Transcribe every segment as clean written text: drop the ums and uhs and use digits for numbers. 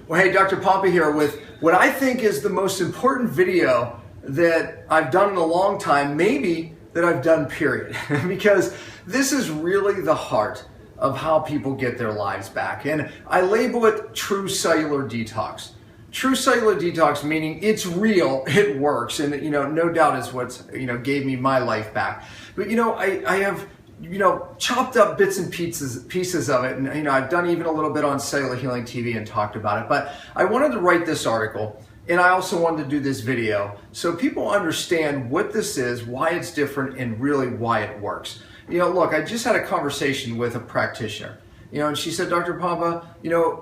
Well, hey, Dr. Pompa here with what I think is the most important video that I've done in a long time, maybe that I've done, period. Because this is really the heart of how people get their lives back. And I label it true cellular detox. True cellular detox meaning it's real, it works, and no doubt is what's gave me my life back. But I have chopped up bits and pieces of it, and I've done even a little bit on Cellular Healing TV and talked about it. But I wanted to write this article, and I also wanted to do this video so people understand what this is, why it's different, and really why it works. Look, I just had a conversation with a practitioner, and she said, Dr. Pompa,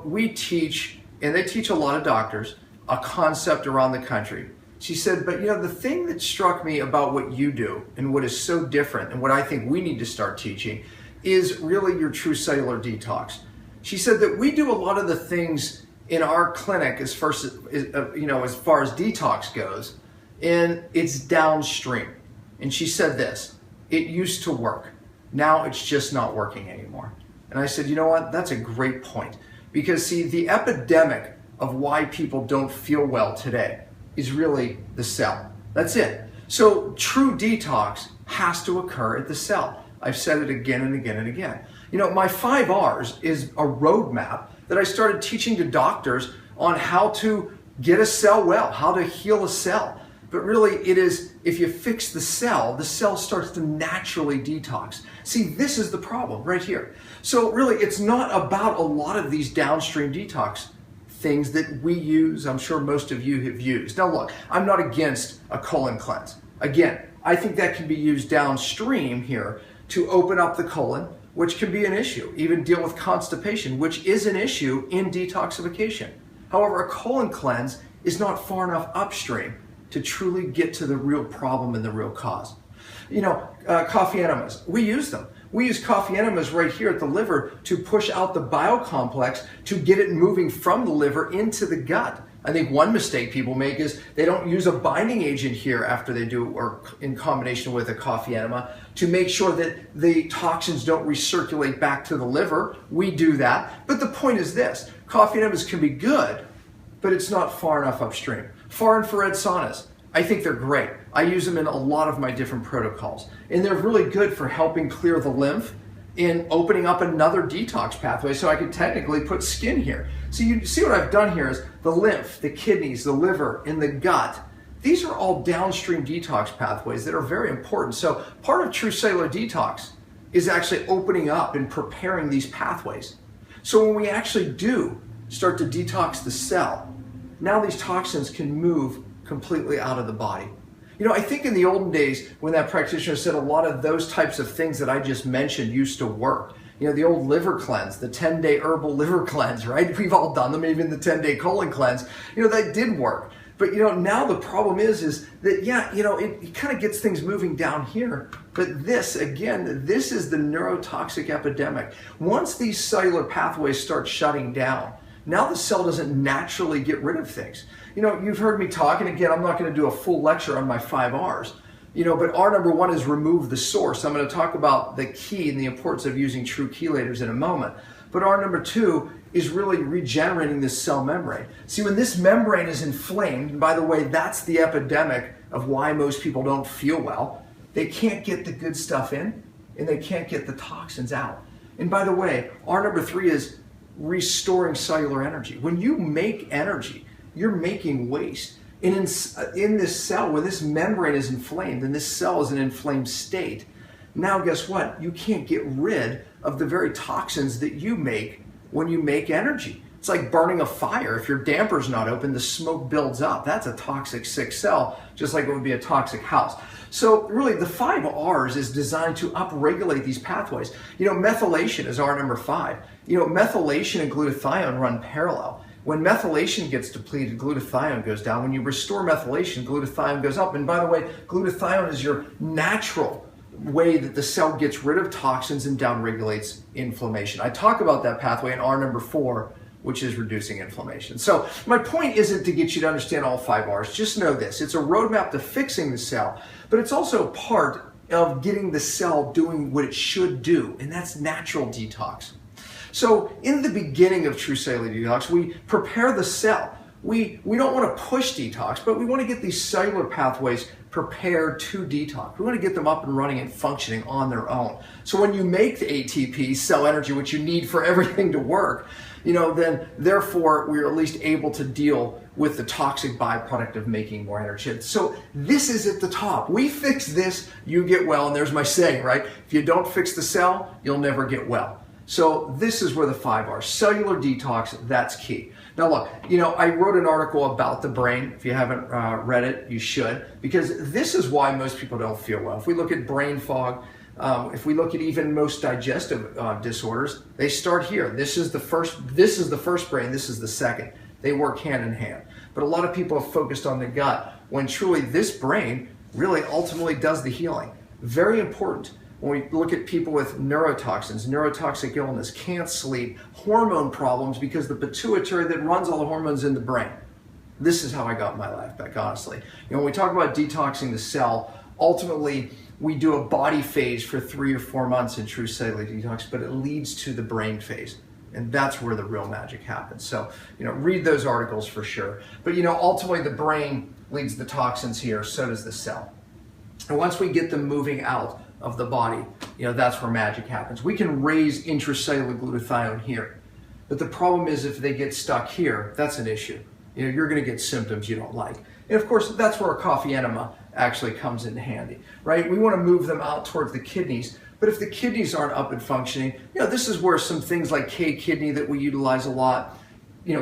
we teach, and they teach a lot of doctors, a concept around the country. She said, but the thing that struck me about what you do and what is so different and what I think we need to start teaching is really your true cellular detox. She said that we do a lot of the things in our clinic as far as detox goes, and it's downstream. And she said this, it used to work. Now it's just not working anymore. And I said, you know what? That's a great point. Because see, the epidemic of why people don't feel well today is really the cell. That's it. So true detox has to occur at the cell. I've said it again and again and again. My 5 R's is a roadmap that I started teaching to doctors on how to get a cell well, how to heal a cell. But really it is, if you fix the cell starts to naturally detox. See, this is the problem right here. So really it's not about a lot of these downstream detox things that we use. I'm sure most of you have used. Now look, I'm not against a colon cleanse. Again, I think that can be used downstream here to open up the colon, which can be an issue. Even deal with constipation, which is an issue in detoxification. However, a colon cleanse is not far enough upstream to truly get to the real problem and the real cause. Coffee enemas, we use them. We use coffee enemas right here at the liver to push out the biocomplex to get it moving from the liver into the gut. I think one mistake people make is they don't use a binding agent here after they do, or in combination with a coffee enema, to make sure that the toxins don't recirculate back to the liver. We do that. But the point is this, coffee enemas can be good, but it's not far enough upstream. Far infrared saunas, I think they're great. I use them in a lot of my different protocols. And they're really good for helping clear the lymph and opening up another detox pathway, so I could technically put skin here. So you see what I've done here is the lymph, the kidneys, the liver, and the gut. These are all downstream detox pathways that are very important. So part of true cellular detox is actually opening up and preparing these pathways. So when we actually do start to detox the cell, now these toxins can move completely out of the body. I think in the olden days when that practitioner said a lot of those types of things that I just mentioned used to work. The old liver cleanse, the 10-day herbal liver cleanse, right? We've all done them, even the 10-day colon cleanse. That did work. But now the problem is that, it kind of gets things moving down here. But this is the neurotoxic epidemic. Once these cellular pathways start shutting down, now the cell doesn't naturally get rid of things. You've heard me talk, and again, I'm not going to do a full lecture on my 5 R's, but R number 1 is remove the source. I'm going to talk about the key and the importance of using true chelators in a moment. But R number 2 is really regenerating this cell membrane. See, when this membrane is inflamed, and by the way, that's the epidemic of why most people don't feel well, they can't get the good stuff in, and they can't get the toxins out. And by the way, R number 3 is restoring cellular energy. When you make energy, you're making waste. And in this cell, when this membrane is inflamed and this cell is in an inflamed state, now guess what? You can't get rid of the very toxins that you make when you make energy. It's like burning a fire. If your damper's not open, the smoke builds up. That's a toxic, sick cell, just like it would be a toxic house. So really, the 5 R's is designed to upregulate these pathways. Methylation is R number 5. Methylation and glutathione run parallel. When methylation gets depleted, glutathione goes down. When you restore methylation, glutathione goes up. And by the way, glutathione is your natural way that the cell gets rid of toxins and downregulates inflammation. I talk about that pathway in R number 4, which is reducing inflammation. So my point isn't to get you to understand all 5 R's. Just know this. It's a roadmap to fixing the cell, but it's also part of getting the cell doing what it should do, and that's natural detox. So in the beginning of True Cellular Detox, we prepare the cell. We don't want to push detox, but we want to get these cellular pathways prepared to detox. We want to get them up and running and functioning on their own. So when you make the ATP, cell energy, which you need for everything to work, then therefore we're at least able to deal with the toxic byproduct of making more energy. So this is at the top. We fix this, you get well, and there's my saying, right? If you don't fix the cell, you'll never get well. So this is where the 5 are. Cellular detox, that's key. Now look, I wrote an article about the brain. If you haven't read it, you should, because this is why most people don't feel well. If we look at brain fog, if we look at even most digestive disorders, they start here. This is the first brain, this is the second. They work hand in hand. But a lot of people have focused on the gut when truly this brain really ultimately does the healing. Very important. When we look at people with neurotoxins, neurotoxic illness, can't sleep, hormone problems because the pituitary that runs all the hormones in the brain. This is how I got my life back, honestly. When we talk about detoxing the cell, ultimately we do a body phase for 3 or 4 months in True Cellular Detox, but it leads to the brain phase. And that's where the real magic happens. So, read those articles for sure. But, ultimately the brain leads the toxins here, so does the cell. And once we get them moving out of the body, that's where magic happens. We can raise intracellular glutathione here. But the problem is if they get stuck here, that's an issue. You're going to get symptoms you don't like. And of course, that's where a coffee enema actually comes in handy, right? We want to move them out towards the kidneys. But if the kidneys aren't up and functioning, this is where some things like K-kidney that we utilize a lot,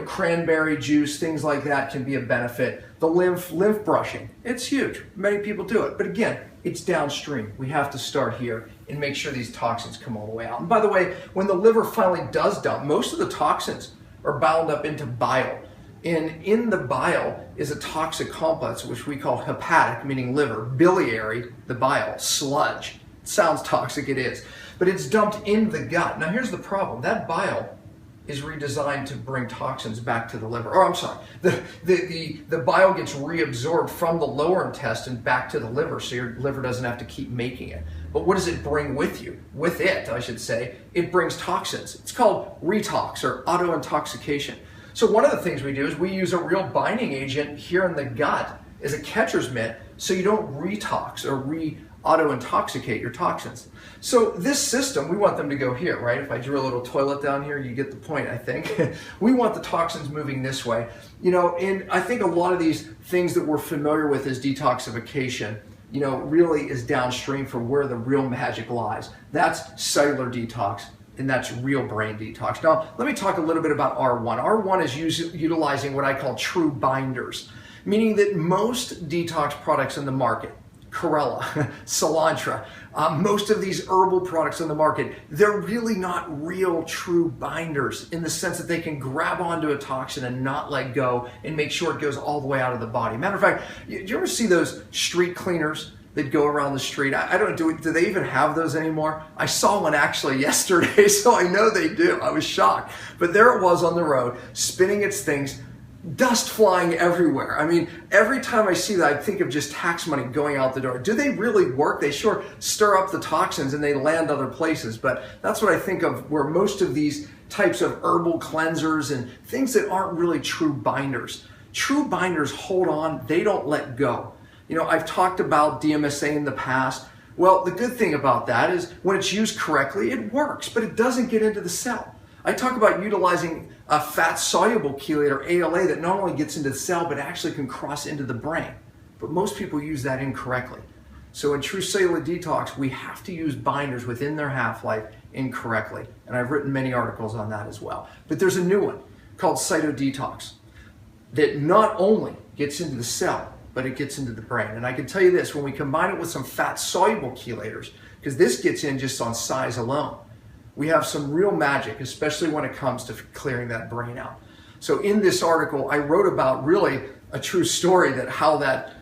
cranberry juice, things like that can be a benefit. The lymph brushing, it's huge. Many people do it. But again, it's downstream. We have to start here and make sure these toxins come all the way out. And by the way, when the liver finally does dump, most of the toxins are bound up into bile. And in the bile is a toxic complex, which we call hepatic, meaning liver, biliary, the bile, sludge. It sounds toxic, it is. But it's dumped in the gut. Now here's the problem. That bile is redesigned to bring toxins back to the liver. Or I'm sorry, the bile gets reabsorbed from the lower intestine back to the liver, so your liver doesn't have to keep making it. But what does it bring with you? With it, I should say, it brings toxins. It's called retox or auto-intoxication. So one of the things we do is we use a real binding agent here in the gut as a catcher's mitt so you don't retox or auto-intoxicate your toxins. So this system, we want them to go here, right? If I drew a little toilet down here, you get the point, I think. We want the toxins moving this way. And I think a lot of these things that we're familiar with as detoxification, really is downstream from where the real magic lies. That's cellular detox, and that's real brain detox. Now, let me talk a little bit about R1. R1 is utilizing what I call true binders, meaning that most detox products in the market, Corella, cilantro, most of these herbal products on the market, they're really not real true binders in the sense that they can grab onto a toxin and not let go and make sure it goes all the way out of the body. Matter of fact, do you ever see those street cleaners that go around the street? I don't do they even have those anymore? I saw one actually yesterday, so I know they do. I was shocked. But there it was on the road, spinning its things, dust flying everywhere. I mean, every time I see that, I think of just tax money going out the door. Do they really work? They sure stir up the toxins and they land other places, but that's what I think of where most of these types of herbal cleansers and things that aren't really true binders. True binders hold on, they don't let go. I've talked about DMSA in the past. Well, the good thing about that is when it's used correctly, it works, but it doesn't get into the cell. I talk about utilizing a fat-soluble chelator, ALA, that not only gets into the cell, but actually can cross into the brain. But most people use that incorrectly. So in True Cellular Detox, we have to use binders within their half-life incorrectly. And I've written many articles on that as well. But there's a new one called Cyto Detox that not only gets into the cell, but it gets into the brain. And I can tell you this, when we combine it with some fat-soluble chelators, because this gets in just on size alone, we have some real magic, especially when it comes to clearing that brain out. So in this article, I wrote about really a true story that how that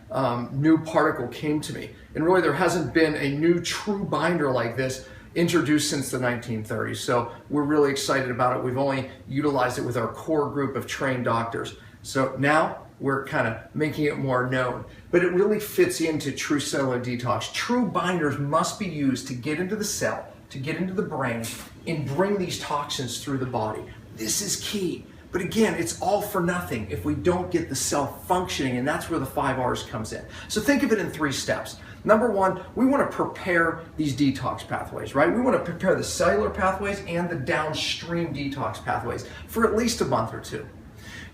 new particle came to me. And really there hasn't been a new true binder like this introduced since the 1930s. So we're really excited about it. We've only utilized it with our core group of trained doctors. So now we're kind of making it more known. But it really fits into True Cellular Detox. True binders must be used to get into the cell, to get into the brain and bring these toxins through the body. This is key. But again, it's all for nothing if we don't get the cell functioning, and that's where the 5 R's comes in. So think of it in 3 steps. Number 1, we want to prepare these detox pathways, right? We want to prepare the cellular pathways and the downstream detox pathways for at least a month or 2.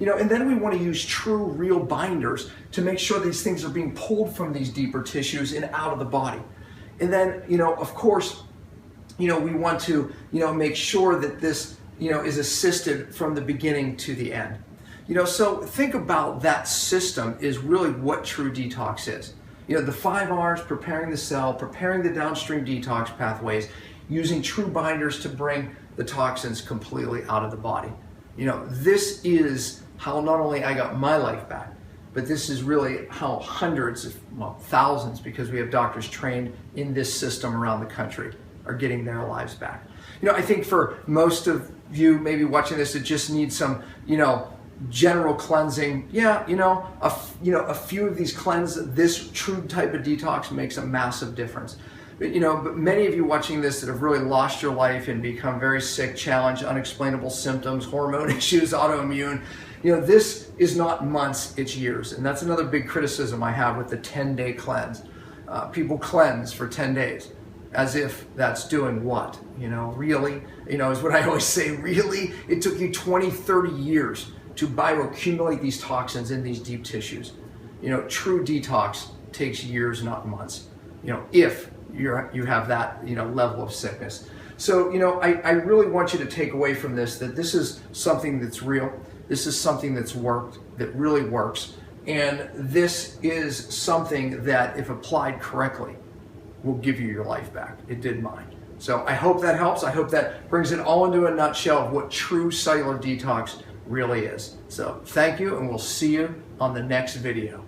And then we want to use true, real binders to make sure these things are being pulled from these deeper tissues and out of the body. And then, of course, we want to, make sure that this, is assisted from the beginning to the end. So think about that system is really what true detox is. The 5 R's, preparing the cell, preparing the downstream detox pathways, using true binders to bring the toxins completely out of the body. This is how not only I got my life back, but this is really how hundreds, thousands, because we have doctors trained in this system around the country, are getting their lives back. I think for most of you maybe watching this that just need some, general cleansing, a few of these this true type of detox makes a massive difference. But many of you watching this that have really lost your life and become very sick, challenged, unexplainable symptoms, hormone issues, autoimmune, this is not months, it's years. And that's another big criticism I have with the 10-day cleanse. People cleanse for 10 days. As if that's doing what? Really? Is what I always say, really? It took you 20, 30 years to bioaccumulate these toxins in these deep tissues. True detox takes years, not months, if you have that, level of sickness. So, I really want you to take away from this that this is something that's real. This is something that's worked, that really works. And this is something that, if applied correctly, will give you your life back. It did mine. So I hope that helps. I hope that brings it all into a nutshell of what true cellular detox really is. So thank you, and we'll see you on the next video.